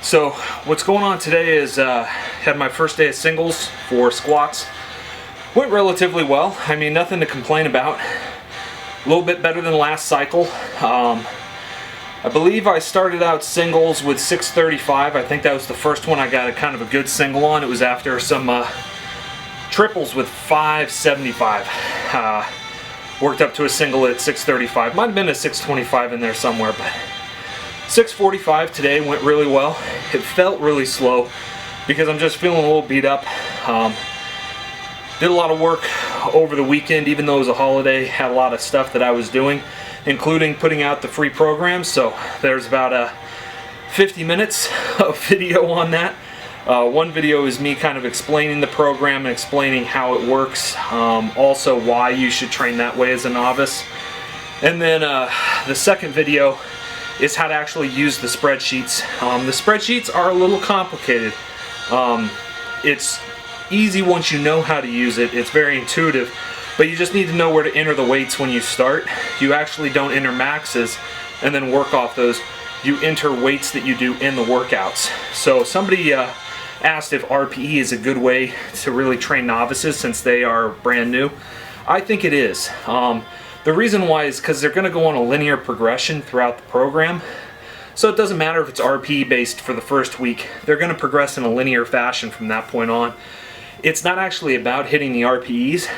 So what's going on today is had my first day of singles for squats. Went relatively well. I mean, nothing to complain about. A little bit better than last cycle. I believe I started out singles with 635. I think that was the first one I got a kind of a good single on. It was after some triples with 575. Worked up to a single at 635. Might have been a 625 in there somewhere, but 645 today went really well. It felt really slow because I'm just feeling a little beat up. Did a lot of work over the weekend, even though it was a holiday. Had a lot of stuff that I was doing, including putting out the free programs. So there's about 50 minutes of video on that. One video is me kind of explaining the program and explaining how it works. Also why you should train that way as a novice. And then the second video is how to actually use the spreadsheets. The spreadsheets are a little complicated. It's easy once you know how to use it. It's very intuitive, but you just need to know where to enter the weights when you start. You actually don't enter maxes and then work off those. You enter weights that you do in the workouts. So somebody asked if RPE is a good way to really train novices since they are brand new. I think it is. The reason why is because they're going to go on a linear progression throughout the program. So it doesn't matter if it's RPE based for the first week. They're going to progress in a linear fashion from that point on. It's not actually about hitting the RPEs.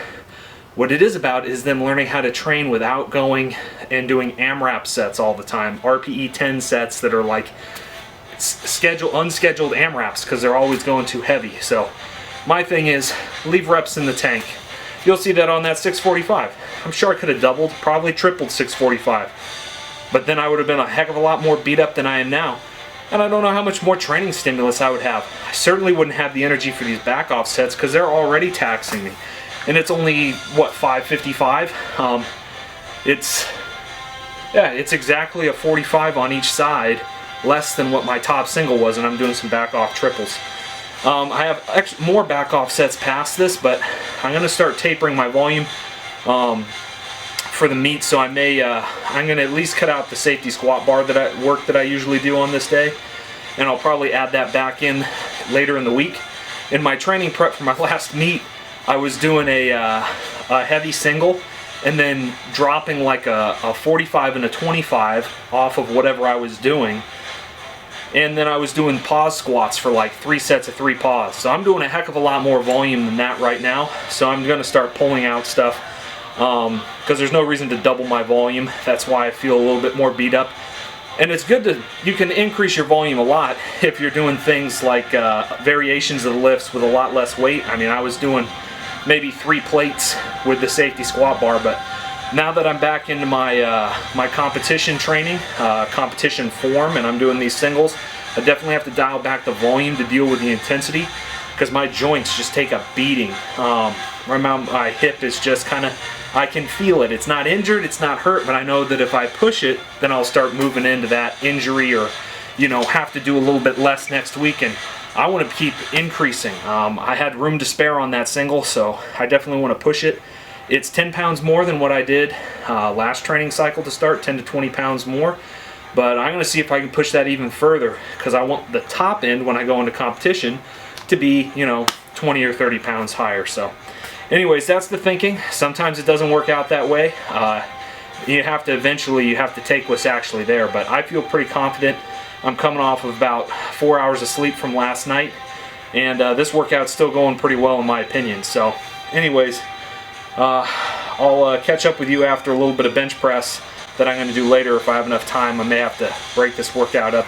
What it is about is them learning how to train without going and doing AMRAP sets all the time. RPE 10 sets that are like unscheduled AMRAPs because they're always going too heavy. So my thing is leave reps in the tank. You'll see that on that 645. I'm sure I could have doubled, probably tripled 645. But then I would have been a heck of a lot more beat up than I am now. And I don't know how much more training stimulus I would have. I certainly wouldn't have the energy for these back off sets because they're already taxing me. And it's only, what, 555? It's exactly a 45 on each side, less than what my top single was, and I'm doing some back off triples. I have more back off sets past this, but I'm going to start tapering my volume for the meet, so I'm going to at least cut out the safety squat bar that I usually do on this day, and I'll probably add that back in later in the week. In my training prep for my last meet, I was doing a heavy single and then dropping like a 45 and a 25 off of whatever I was doing. And then I was doing pause squats for like 3 sets of 3 pause. So I'm doing a heck of a lot more volume than that right now. So I'm going to start pulling out stuff because there's no reason to double my volume. That's why I feel a little bit more beat up. And it's good to, you can increase your volume a lot if you're doing things like variations of the lifts with a lot less weight. I mean, I was doing maybe 3 plates with the safety squat bar, but now that I'm back into my my competition training, competition form, and I'm doing these singles, I definitely have to dial back the volume to deal with the intensity because my joints just take a beating. My hip is just kind of, I can feel it. It's not injured, it's not hurt, but I know that if I push it, then I'll start moving into that injury or, you know, have to do a little bit less next week, and I want to keep increasing. I had room to spare on that single, so I definitely want to push it. It's 10 pounds more than what I did last training cycle to start, 10 to 20 pounds more. But I'm going to see if I can push that even further because I want the top end when I go into competition to be, you know, 20 or 30 pounds higher. So anyways, that's the thinking. Sometimes it doesn't work out that way. You have to take what's actually there. But I feel pretty confident. I'm coming off of about 4 hours of sleep from last night. And this workout's still going pretty well in my opinion. So anyways, I'll catch up with you after a little bit of bench press that I'm going to do later if I have enough time. I may have to break this workout up.